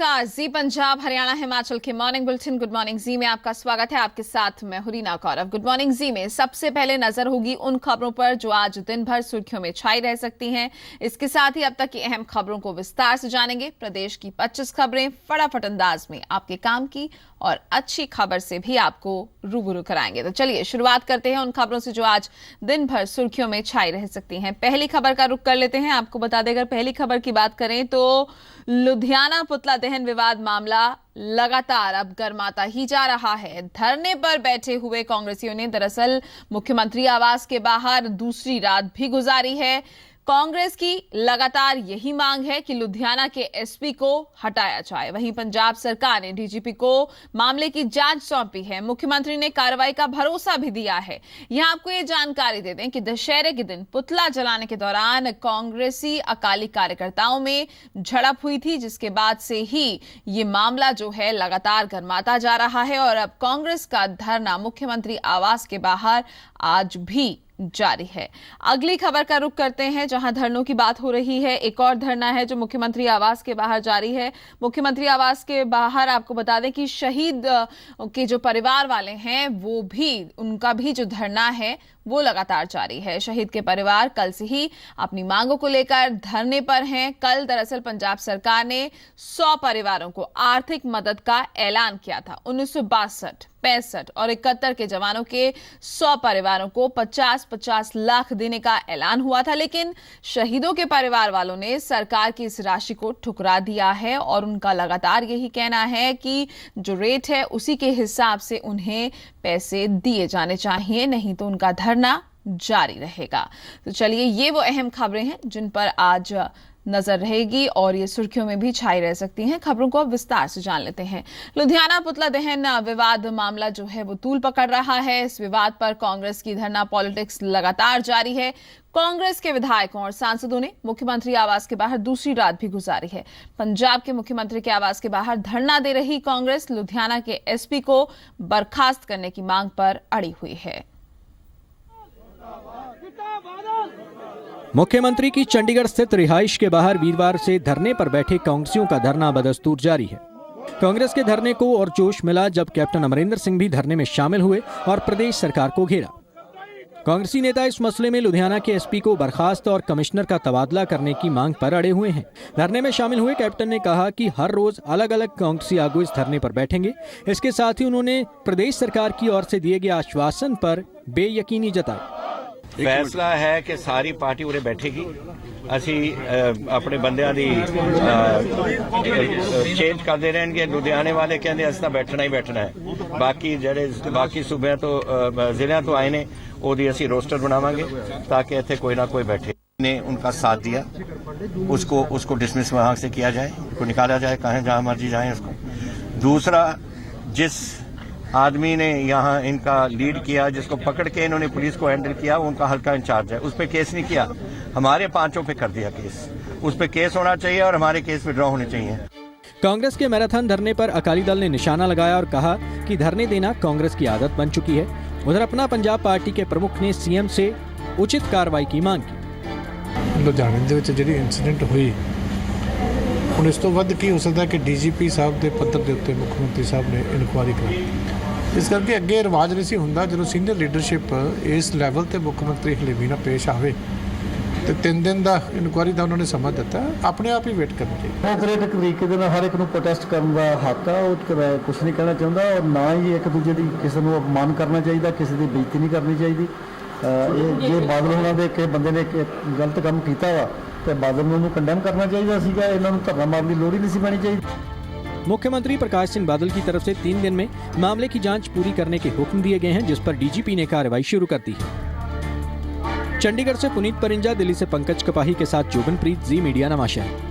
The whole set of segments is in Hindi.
नमस्कार। जी पंजाब हरियाणा हिमाचल के मॉर्निंग बुलेटिन गुड मॉर्निंग जी में आपका स्वागत है। आपके साथ मैं हूं रीना कौरव। गुड मॉर्निंग जी में सबसे पहले नजर होगी उन खबरों पर जो आज दिन भर सुर्खियों में छाई रह सकती हैं। इसके साथ ही अब तक की अहम खबरों को विस्तार से जानेंगे। प्रदेश की 25 खबरें फटाफट अंदाज में आपके काम की और अच्छी खबर से भी आपको रूबरू कराएंगे। तो चलिए शुरुआत करते हैं उन खबरों से जो आज दिन भर सुर्खियों में छाई रह सकती हैं। पहली खबर का रुख कर लेते हैं। आपको बता दें, अगर पहली खबर की बात करें तो लुधियाना पुतला दहन विवाद मामला लगातार अब गर्माता ही जा रहा है। धरने पर बैठे हुए कांग्रेसियों ने दरअसल मुख्यमंत्री आवास के बाहर दूसरी रात भी गुजारी है। कांग्रेस की लगातार यही मांग है कि लुधियाना के एसपी को हटाया जाए। वहीं पंजाब सरकार ने डीजीपी को मामले की जांच सौंपी है। मुख्यमंत्री ने कार्रवाई का भरोसा भी दिया है। यहां आपको ये जानकारी दे दें कि दशहरे के दिन पुतला जलाने के दौरान कांग्रेसी अकाली कार्यकर्ताओं में झड़प हुई थी, जिसके बाद से ही ये मामला जो है लगातार गर्माता जा रहा है और अब कांग्रेस का धरना मुख्यमंत्री आवास के बाहर आज भी जारी है। अगली खबर का रुख करते हैं, जहां धरनों की बात हो रही है। एक और धरना है जो मुख्यमंत्री आवास के बाहर जारी है। मुख्यमंत्री आवास के बाहर आपको बता दें कि शहीद के जो परिवार वाले हैं वो भी, उनका भी जो धरना है वो लगातार जारी है। शहीद के परिवार कल से ही अपनी मांगों को लेकर धरने पर हैं। कल दरअसल पंजाब सरकार ने 100 परिवारों को आर्थिक मदद का ऐलान किया था। 1962, 65 और 71 के जवानों के 100 परिवारों को 50-50 लाख देने का ऐलान हुआ था, लेकिन शहीदों के परिवार वालों ने सरकार की इस राशि को ठुकरा दिया है और उनका लगातार यही कहना है कि जो रेट है उसी के हिसाब से उन्हें पैसे दिए जाने चाहिए, नहीं तो उनका धरना जारी रहेगा। तो चलिए, ये वो अहम खबरें हैं जिन पर आज नजर रहेगी और ये सुर्खियों में भी छाई रह सकती हैं। खबरों को अब विस्तार से जान लेते हैं। लुधियाना पुतला दहन विवाद मामला जो है वो तूल पकड़ रहा है। इस विवाद पर कांग्रेस की धरना पॉलिटिक्स लगातार जारी है। कांग्रेस के विधायकों और सांसदों ने मुख्यमंत्री आवास के बाहर दूसरी रात भी गुजारी है। पंजाब के मुख्यमंत्री के आवास के बाहर धरना दे रही कांग्रेस लुधियाना के एसपी को बर्खास्त करने की मांग पर अड़ी हुई है। मुख्यमंत्री की चंडीगढ़ स्थित रिहाइश के बाहर वीरवार से धरने पर बैठे कांग्रेसियों का धरना बदस्तूर जारी है। कांग्रेस के धरने को और जोश मिला जब कैप्टन अमरिंदर सिंह भी धरने में शामिल हुए और प्रदेश सरकार को घेरा। कांग्रेसी नेता इस मसले में लुधियाना के एसपी को बर्खास्त और कमिश्नर का तबादला करने की मांग पर अड़े हुए हैं। धरने में शामिल हुए कैप्टन ने कहा कि हर रोज अलग अलग कांग्रेसी आगू इस धरने पर बैठेंगे। इसके साथ ही उन्होंने प्रदेश सरकार की ओर से दिए गए आश्वासन पर बेयकीनी जताई। फैसला है कि सारी पार्टी उरे बैठेगी। ਅਸੀਂ अपने बंदियां दी चेंज करते रहेंगे। लुधियाने वाले कहते असं तो बैठना ही बैठना है। बाकी जेडे बाकी सूबे तो जिलों तो आए ने ओदी असी रोस्टर बनावांगे ताकि इत्थे कोई ना कोई बैठे। ने उनका साथ दिया, उसको डिसमिस वहां से किया जाए, उसको निकाला जाए, कहीं जहां मर्जी जाए उसको। दूसरा, जिस आदमी ने यहाँ इनका लीड किया, जिसको पकड़ के इन्होंने पुलिस को हैंडल किया, उनका हल्का इंचार्ज है। उस पर केस नहीं किया, हमारे 5 पे कर दिया केस। उस पर केस होना चाहिए और हमारे केस विड्रॉ होने चाहिए। कांग्रेस के मैराथन धरने पर अकाली दल ने निशाना लगाया और कहा कि धरने देना कांग्रेस की आदत बन चुकी है। उधर अपना पंजाब पार्टी के प्रमुख ने सीएम से उचित कार्रवाई की मांग की। लुधियाने ਦੇ ਵਿੱਚ ਜਿਹੜੀ इंसीडेंट हुई, ਹੁਣ ਇਸ ਤੋਂ ਵੱਧ ਕੀ ਹੋ ਸਕਦਾ ਕਿ ਡੀਜੀਪੀ ਸਾਹਿਬ ਦੇ ਪੱਧਰ ਦੇ ਉੱਤੇ ਮੁੱਖ ਮੰਤਰੀ ਸਾਹਿਬ ਨੇ ਇਨਕੁਆਇਰੀ ਕਰਾਈ। ਇਸ ਕਰਕੇ ਅੱਗੇ ਰਿਵਾਜ ਨਹੀਂ ਸੀ ਹੁੰਦਾ ਜਦੋਂ ਸੀਨੀਅਰ ਲੀਡਰਸ਼ਿਪ ਇਸ ਲੈਵਲ ਤੇ ਮੁੱਖ ਮੰਤਰੀ ਹਲੇਵੀ ਨਾਲ ਪੇਸ਼ ਆਵੇ ਤੇ 3 ਦਿਨ ਦਾ ਇਨਕੁਆਇਰੀ ਦਾ ਉਹਨਾਂ ਨੇ ਸਮਾਂ ਦਿੱਤਾ। ਆਪਣੇ ਆਪ ਹੀ ਵੇਟ ਕਰਨੀ ਚਾਹੀਦੀ। ਡੈਮੋਕ੍ਰੇਟਿਕ ਤਰੀਕੇ ਦੇ ਨਾਲ ਹਰ ਇੱਕ ਨੂੰ ਪ੍ਰੋਟੈਸਟ ਕਰਨ ਦਾ ਹੱਕ ਆ, ਉਹ ਕੁਝ ਨਹੀਂ ਕਹਿਣਾ ਚਾਹੁੰਦਾ ਔਰ ਨਾ ਹੀ ਇੱਕ ਦੂਜੇ ਦੀ ਕਿਸੇ ਨੂੰ ਅਪਮਾਨ ਕਰਨਾ ਚਾਹੀਦਾ, ਕਿਸੇ ਦੀ ਬੇਇੱਜ਼ਤੀ ਨਹੀਂ ਕਰਨੀ ਚਾਹੀਦੀ। ਇਹ ਜੇ ਬਾਦਲ ਹੋਣਾ ਦੇ ਕਿਸੇ ਬੰਦੇ ਨੇ ਗਲਤ ਕੰਮ ਕੀਤਾ ਵਾ ਤੇ ਬਾਦਲ ਨੂੰ ਉਹਨੂੰ ਕੰਡੈਮ ਕਰਨਾ ਚਾਹੀਦਾ ਸੀਗਾ। ਇਹਨਾਂ ਨੂੰ ਧਰਨਾ ਮਾਰਨ ਦੀ ਲੋੜ ਹੀ ਨਹੀਂ ਸੀ ਪੈਣੀ ਚਾਹੀਦੀ। मुख्यमंत्री प्रकाश सिंह बादल की तरफ से 3 दिन में मामले की जांच पूरी करने के हुक्म दिए गए हैं, जिस पर डीजीपी ने कार्रवाई शुरू कर दी है। चंडीगढ़ से पुनीत परिंजा, दिल्ली से पंकज कपाही के साथ जोगनप्रीत, जी मीडिया, नवाशहर।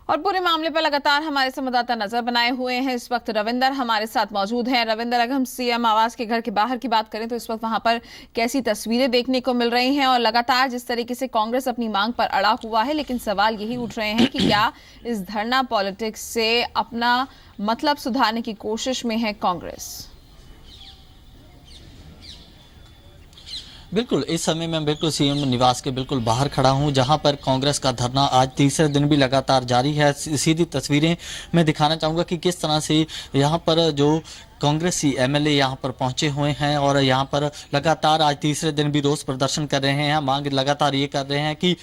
और पूरे मामले पर लगातार हमारे संवाददाता नजर बनाए हुए हैं। इस वक्त रविंदर हमारे साथ मौजूद हैं। रविंदर, अगर हम सीएम आवास के घर के बाहर की बात करें तो इस वक्त वहां पर कैसी तस्वीरें देखने को मिल रही हैं और लगातार जिस तरीके से कांग्रेस अपनी मांग पर अड़ा हुआ है, लेकिन सवाल यही उठ रहे हैं कि क्या इस धरना पॉलिटिक्स से अपना मतलब सुधारने की कोशिश में है कांग्रेस? बिल्कुल, इस समय मैं बिल्कुल सीएम निवास के बिल्कुल बाहर खड़ा हूं, जहां पर कांग्रेस का धरना आज तीसरे दिन भी लगातार जारी है। सीधी तस्वीरें मैं दिखाना चाहूँगा कि किस तरह से यहां पर जो कांग्रेसी एमएलए यहां पर पहुंचे हुए हैं और यहां पर लगातार आज तीसरे दिन भी रोष प्रदर्शन कर रहे हैं। मांग लगातार ये कर रहे हैं कि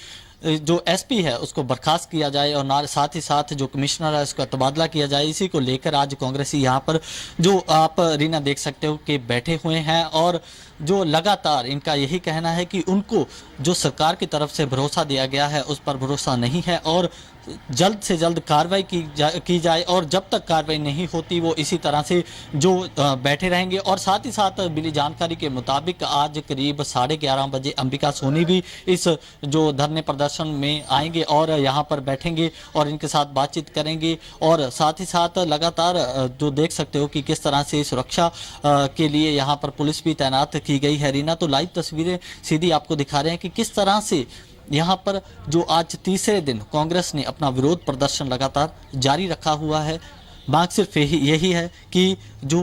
जो एसपी है उसको बर्खास्त किया जाए और साथ ही साथ जो कमिश्नर है उसका तबादला किया जाए। इसी को लेकर आज कांग्रेसी यहाँ पर जो आप रीना देख सकते हो कि बैठे हुए हैं और जो लगातार इनका यही कहना है कि उनको जो सरकार की तरफ से भरोसा दिया गया है उस पर भरोसा नहीं है और जल्द से जल्द कार्रवाई की जाए और जब तक कार्रवाई नहीं होती वो इसी तरह से जो बैठे रहेंगे। और साथ ही साथ मिली जानकारी के मुताबिक आज करीब 11:30 बजे अंबिका सोनी भी इस जो धरने प्रदर्शन में आएंगे और यहाँ पर बैठेंगे और इनके साथ बातचीत करेंगे। और साथ ही साथ लगातार जो देख सकते हो कि किस तरह से सुरक्षा के लिए यहाँ पर पुलिस भी तैनात की गई है। रीना, तो लाइव तस्वीरें सीधी आपको दिखा रहे हैं कि किस तरह से यहाँ पर जो आज तीसरे दिन कांग्रेस ने अपना विरोध प्रदर्शन लगातार जारी रखा हुआ है। मांग सिर्फ यही है कि जो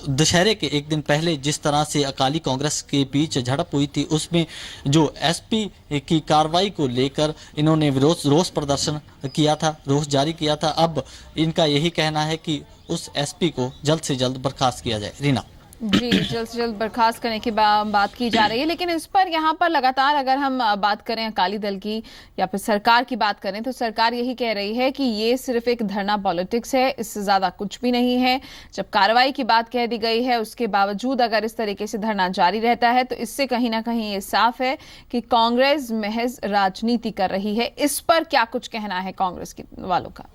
दशहरे के एक दिन पहले जिस तरह से अकाली कांग्रेस के बीच झड़प हुई थी उसमें जो एसपी की कार्रवाई को लेकर इन्होंने रोष प्रदर्शन किया था, रोष जारी किया था। अब इनका यही कहना है कि उस एसपी को जल्द से जल्द बर्खास्त किया जाए। रीना जी, जल्द से जल्द बर्खास्त करने की बात की जा रही है, लेकिन इस पर यहाँ पर लगातार अगर हम बात करें अकाली दल की या फिर सरकार की बात करें तो सरकार यही कह रही है कि ये सिर्फ एक धरना पॉलिटिक्स है, इससे ज्यादा कुछ भी नहीं है। जब कार्रवाई की बात कह दी गई है उसके बावजूद अगर इस तरीके से धरना जारी रहता है तो इससे कहीं ना कहीं ये साफ है कि कांग्रेस महज राजनीति कर रही है। इस पर क्या कुछ कहना है कांग्रेस वालों का?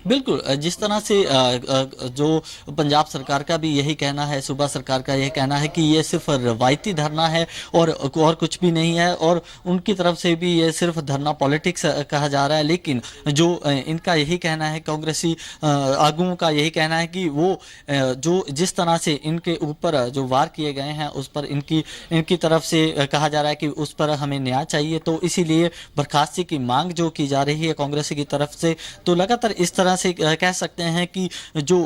बिल्कुल, जिस तरह से जो पंजाब सरकार का भी यही कहना है, सूबा सरकार का यही कहना है कि ये सिर्फ रवायती धरना है और कुछ भी नहीं है और उनकी तरफ से भी ये सिर्फ धरना पॉलिटिक्स कहा जा रहा है। लेकिन जो इनका यही कहना है, कांग्रेसी आगुओं का यही कहना है कि वो जो जिस तरह से इनके ऊपर जो वार किए गए हैं उस पर इनकी तरफ से कहा जा रहा है कि उस पर हमें न्याय चाहिए, तो इसीलिए बर्खास्ती की मांग जो की जा रही है कांग्रेस की तरफ से। तो लगातार इस तरह से कह सकते हैं कि जो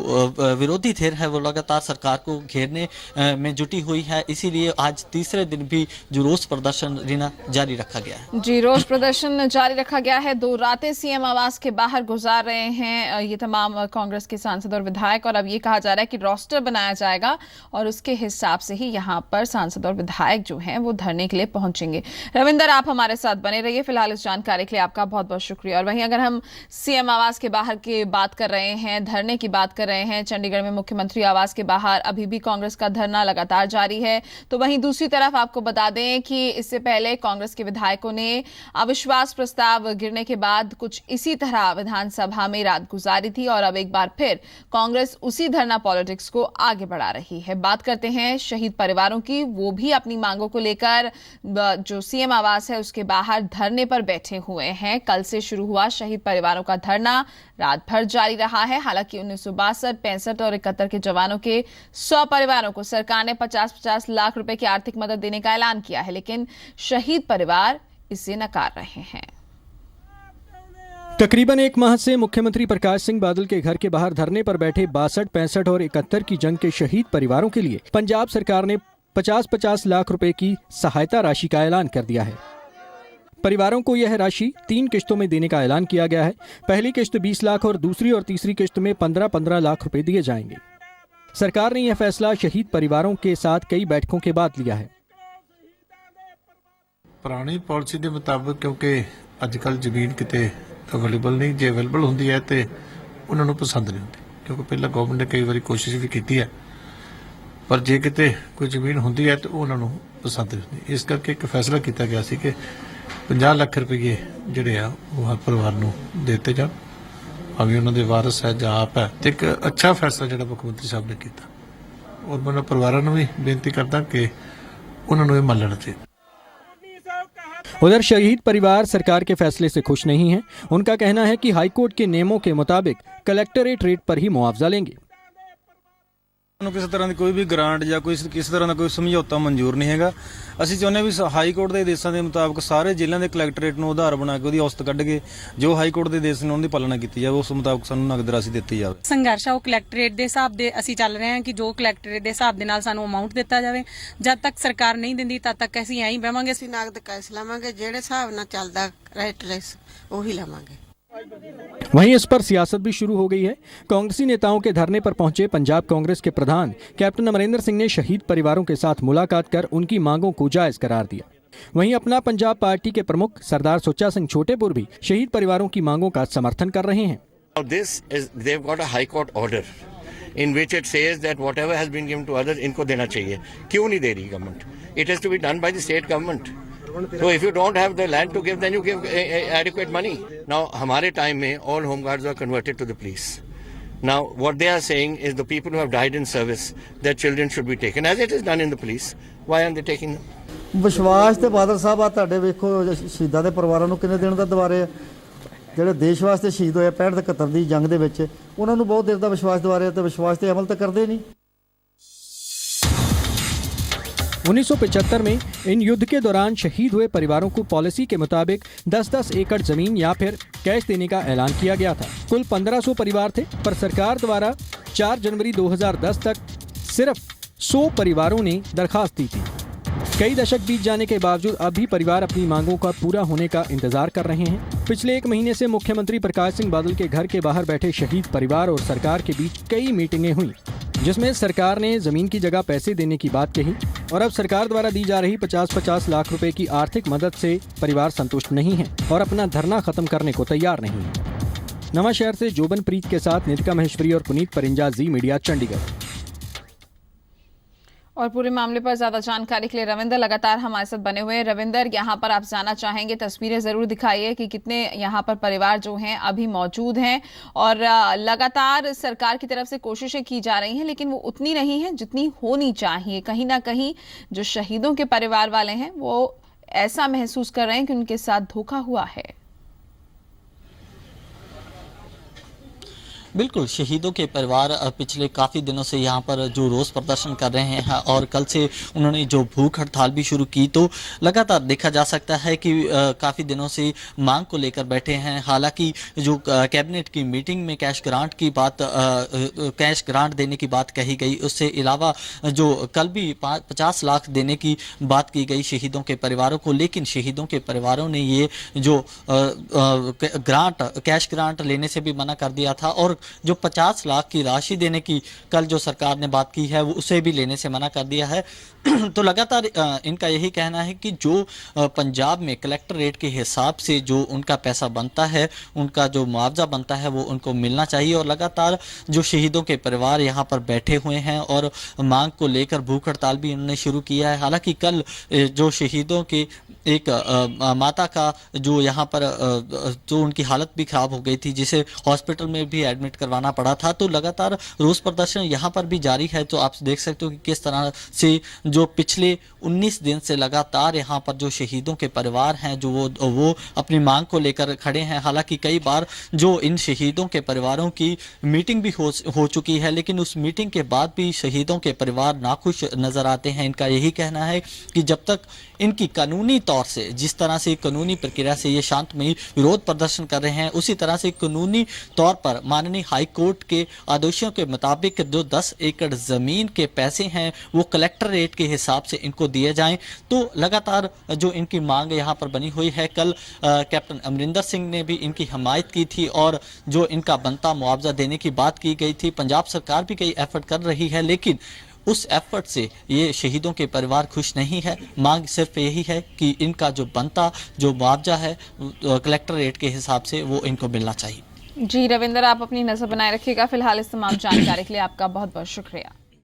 विरोधी धिर है वो लगातार सरकार को घेरने में जुटी हुई है। इसीलिए आज तीसरे दिन भी जो रोष प्रदर्शन रीना जारी रखा गया है। जी, रोष प्रदर्शन जारी रखा गया है। 2 रातें सीएम आवास के बाहर गुजार रहे हैं ये तमाम कांग्रेस के सांसद और विधायक और अब ये कहा जा रहा है कि रोस्टर बनाया जाएगा और उसके हिसाब से ही यहाँ पर सांसद और विधायक जो हैं वो धरने के लिए पहुंचेंगे। रविंदर, आप हमारे साथ बने रहिए। फिलहाल इस जानकारी के लिए आपका बहुत बहुत शुक्रिया। और वहीं अगर हम सीएम आवास के बाहर की बात कर रहे हैं, धरने की बात कर रहे हैं, चंडीगढ़ में मुख्यमंत्री आवास के बाहर अभी भी कांग्रेस का धरना लगातार जारी है। तो वहीं दूसरी तरफ आपको बता दें कि इससे पहले कांग्रेस के विधायकों ने अविश्वास प्रस्ताव गिरने के बाद कुछ इसी तरह विधानसभा में रात गुजारी थी और अब एक बार फिर कांग्रेस उसी धरना पॉलिटिक्स को आगे बढ़ा रही है। बात करते हैं शहीद परिवारों की। वो भी अपनी मांगों को लेकर जो सीएम आवास है उसके बाहर धरने पर बैठे हुए हैं। कल से शुरू हुआ शहीद परिवारों का धरना रात भर जारी रहा है। हालांकि 1962, 65 और 71 के जवानों के 100 परिवारों को सरकार ने 50-50 लाख रुपए की आर्थिक मदद देने का ऐलान किया है, लेकिन शहीद परिवार इसे नकार रहे हैं। तकरीबन 1 माह से मुख्यमंत्री प्रकाश सिंह बादल के घर के बाहर धरने पर बैठे 62, 65 और 71 की जंग के शहीद परिवारों के लिए पंजाब सरकार ने 50-50 लाख रुपए की सहायता राशि का ऐलान कर दिया है। परिवारों को यह राशि 3 किश्तों में देने का ऐलान किया गया है। पहली किश्त 20 लाख और दूसरी और तीसरी किश्त में 15-15 लाख रुपए दिए जाएंगे। सरकार ने यह फैसला शहीद परिवारों के साथ कई बैठकों के बाद लिया है। पुरानी पॉलिसी के मुताबिक क्योंकि अजकल जमीन किते अवेलेबल नहीं, जे अवेलेबल होंदी है तो उन्होंने पसंद नहीं होती, क्योंकि पहला गवर्नमेंट ने कई बार कोशिश भी की है, पर जे किते कोई जमीन होंदी है तो उन्होंने पसंद नहीं होती। इस करके एक फैसला किया गया सी कि 50 लाख रुपये ਜਿਹੜੇ ਆ ਉਹ ਹਰ ਪਰਿਵਾਰ ਨੂੰ ਦਿੱਤੇ ਜਾਣ, ਭਾਵੇਂ ਉਹਨਾਂ ਦੇ ਵਾਰਸ ਹੈ ਜਾਂ ਆਪ ਹੈ। ਤੇ ਇੱਕ ਅੱਛਾ ਫੈਸਲਾ ਜਿਹੜਾ ਮੁੱਖ ਮੰਤਰੀ ਸਾਹਿਬ ਨੇ ਕੀਤਾ ਔਰ ਮੈਂ ਪਰਿਵਾਰਾਂ ਨੂੰ ਵੀ ਬੇਨਤੀ ਕਰਦਾ ਕਿ ਉਹਨਾਂ ਨੂੰ ਇਹ ਮੰਨ ਲੈਣਾ ਚਾਹੀਦਾ। उधर शहीद परिवार सरकार के फैसले से खुश नहीं है। उनका कहना है कि हाईकोर्ट के नियमों के मुताबिक कलेक्टरेट रेट पर ही मुआवजा लेंगे। ਨੂੰ ਕਿਸੇ ਤਰ੍ਹਾਂ ਦੀ ਕੋਈ ਵੀ ਗ੍ਰਾਂਟ ਜਾਂ ਕੋਈ ਕਿਸੇ ਤਰ੍ਹਾਂ ਦਾ ਕੋਈ ਸਮਝੌਤਾ ਮਨਜ਼ੂਰ ਨਹੀਂ ਹੈਗਾ। ਅਸੀਂ ਚਾਹੁੰਦੇ ਹਾਂ ਵੀ ਹਾਈ ਕੋਰਟ ਦੇ ਆਦੇਸ਼ਾਂ ਦੇ ਮੁਤਾਬਕ ਸਾਰੇ ਜ਼ਿਲ੍ਹਿਆਂ ਦੇ ਕਲੈਕਟਰੇਟ ਨੂੰ ਆਧਾਰ ਬਣਾ ਕੇ ਉਹਦੀ ਔਸਤ ਕੱਢ ਕੇ ਜੋ ਹਾਈ ਕੋਰਟ ਦੇ ਆਦੇਸ਼ ਨੇ ਉਹਨਾਂ ਦੀ ਪਾਲਣਾ ਕੀਤੀ ਜਾਵੇ, ਉਸ ਮੁਤਾਬਕ ਸਾਨੂੰ ਨਗਦ ਰਾਸ਼ੀ ਦਿੱਤੀ ਜਾਵੇ। ਸੰਘਰਸ਼ ਆ ਉਹ ਕਲੈਕਟਰੇਟ ਦੇ ਹਿਸਾਬ ਦੇ ਅਸੀਂ ਚੱਲ ਰਹੇ ਹਾਂ ਕਿ ਜੋ ਕਲੈਕਟਰੇਟ ਦੇ ਹਿਸਾਬ ਦੇ ਨਾਲ ਸਾਨੂੰ ਅਮਾਉਂਟ ਦਿੱਤਾ ਜਾਵੇ। ਜਦ ਤੱਕ ਸਰਕਾਰ ਨਹੀਂ ਦਿੰਦੀ ਤਦ ਤੱਕ ਅਸੀਂ ਐਂ ਹੀ ਬਹਾਂਗੇ। ਅਸੀਂ ਨਗਦ ਕੈਸ਼ ਲਵਾਂਗੇ, ਜਿਹੜੇ ਹਿਸਾਬ ਨਾਲ ਚੱਲਦਾ ਰੇਟ ਰੇਸ ਉਹੀ ਲਵਾਂਗੇ। वहीं इस पर सियासत भी शुरू हो गई है। कांग्रेसी नेताओं के धरने पर पहुंचे पंजाब कांग्रेस के प्रधान कैप्टन अमरिंदर सिंह ने शहीद परिवारों के साथ मुलाकात कर उनकी मांगों को जायज करार दिया। वहीं अपना पंजाब पार्टी के प्रमुख सरदार सुच्चा सिंह छोटेपुर भी शहीद परिवारों की मांगों का समर्थन कर रहे हैं। they've got a high court order in which it says that whatever has been given to others इनको देना चाहिए। क्यों नहीं दे रही government? It has to be done by the state government. So if you don't have the land to give, then you give adequate money. Now, हमारे time में all home guards were converted to the police. Now, what they are saying is the people who have died in service, their children should be taken, as it is done in the police. Why aren't they taking them? ਵਿਸ਼ਵਾਸ ਤੇ ਬਾਦਲ ਸਾਹਿਬ ਆ ਤੁਹਾਡੇ ਵੇਖੋ ਸ਼ਹੀਦਾਂ ਦੇ ਪਰਿਵਾਰਾਂ ਨੂੰ ਕਿੰਨੇ ਦਿਨ ਦਾ ਦੁਬਾਰੇ ਜਿਹੜੇ ਦੇਸ਼ ਵਾਸਤੇ ਸ਼ਹੀਦ ਹੋਏ 65 ਤੇ 71 ਦੀ ਜੰਗ ਦੇ ਵਿੱਚ ਉਹਨਾਂ ਨੂੰ ਬਹੁਤ ਦੇਰ ਦਾ ਵਿਸ਼ਵਾਸ ਦੁਬਾਰੇ ਤੇ ਵਿਸ਼ਵਾਸ ਤੇ ਅਮਲ ਤਾਂ ਕਰਦੇ ਨਹੀਂ। 1975 में इन युद्ध के दौरान शहीद हुए परिवारों को पॉलिसी के मुताबिक 10-10 एकड़ जमीन या फिर कैश देने का ऐलान किया गया था। कुल 1500 परिवार थे, पर सरकार द्वारा 4 जनवरी 2010 तक सिर्फ 100 परिवारों ने दरखास्त दी थी। कई दशक बीत जाने के बावजूद अब भी परिवार अपनी मांगों का पूरा होने का इंतजार कर रहे हैं। पिछले 1 महीने से मुख्यमंत्री प्रकाश सिंह बादल के घर के बाहर बैठे शहीद परिवार और सरकार के बीच कई मीटिंगें हुई, जिसमें सरकार ने जमीन की जगह पैसे देने की बात कही और अब सरकार द्वारा दी जा रही 50-50 लाख रुपए की आर्थिक मदद से परिवार संतुष्ट नहीं है और अपना धरना खत्म करने को तैयार नहीं है। नवा शहर से जोबन प्रीत के साथ नितिका महेश्वरी और पुनीत परिंजा, जी मीडिया, चंडीगढ़। और पूरे मामले पर ज्यादा जानकारी के लिए रविंदर लगातार हमारे साथ बने हुए हैं। रविंदर, यहाँ पर आप जानना चाहेंगे, तस्वीरें जरूर दिखाइए कि कितने यहाँ पर परिवार जो हैं अभी मौजूद हैं और लगातार सरकार की तरफ से कोशिशें की जा रही हैं, लेकिन वो उतनी नहीं है जितनी होनी चाहिए। कहीं ना कहीं जो शहीदों के परिवार वाले हैं वो ऐसा महसूस कर रहे हैं कि उनके साथ धोखा हुआ है। बिल्कुल, शहीदों के परिवार पिछले काफ़ी दिनों से यहाँ पर जो रोष प्रदर्शन कर रहे हैं और कल से उन्होंने जो भूख हड़ताल भी शुरू की, तो लगातार देखा जा सकता है कि काफ़ी दिनों से मांग को लेकर बैठे हैं। हालांकि जो कैबिनेट की मीटिंग में कैश ग्रांट की बात, कैश ग्रांट देने की बात कही गई, उससे अलावा जो कल भी 50 लाख देने की बात की गई शहीदों के परिवारों को, लेकिन शहीदों के परिवारों ने ये जो ग्रांट, कैश ग्रांट लेने से भी मना कर दिया था और जो 50 लाख की राशि देने की कल जो सरकार ने बात की है वो उसे भी लेने से मना कर दिया है। तो लगातार इनका यही कहना है कि जो पंजाब में कलेक्टर रेट के हिसाब से जो उनका पैसा बनता है, उनका जो मुआवजा बनता है वो उनको मिलना चाहिए। और लगातार जो शहीदों के परिवार यहाँ पर बैठे हुए हैं और मांग को लेकर भूख हड़ताल भी उन्होंने शुरू किया है। हालांकि कल जो शहीदों के एक माता का जो यहाँ पर जो उनकी हालत भी खराब हो गई थी, जिसे हॉस्पिटल में भी एडमिट करवाना पड़ा था, तो लगातार रोष प्रदर्शन यहाँ पर भी जारी है। तो आप देख सकते हो कि किस तरह से जो पिछले 19 दिन से लगातार यहाँ पर जो शहीदों के परिवार हैं जो वो अपनी मांग को लेकर खड़े हैं। हालांकि कई बार जो इन शहीदों के परिवारों की मीटिंग भी हो चुकी है, लेकिन उस मीटिंग के बाद भी शहीदों के परिवार नाखुश नजर आते हैं। इनका यही कहना है कि जब तक इनकी कानूनी तौर से, जिस तरह से कानूनी प्रक्रिया से ये शांतमयी विरोध प्रदर्शन कर रहे हैं, उसी तरह से कानूनी तौर पर माननीय हाई कोर्ट के आदेशों के मुताबिक जो 10 एकड़ जमीन के पैसे हैं वो कलेक्टर रेट के हिसाब से इनको दिए जाएं। तो लगातार जो इनकी मांग यहाँ पर बनी हुई है, कल कैप्टन अमरिंदर सिंह ने भी इनकी हमायत की थी और जो इनका बनता मुआवजा देने की बात की गई थी। पंजाब सरकार भी कई एफर्ट कर रही है, लेकिन उस एफर्ट से ये शहीदों के परिवार खुश नहीं है। मांग सिर्फ यही है कि इनका जो बनता जो मुआवजा है कलेक्टर रेट के हिसाब से वो इनको मिलना चाहिए। जी रविंदर, आप अपनी नजर बनाए रखिएगा। फिलहाल इस तमाम जानकारी के लिए आपका बहुत बहुत शुक्रिया।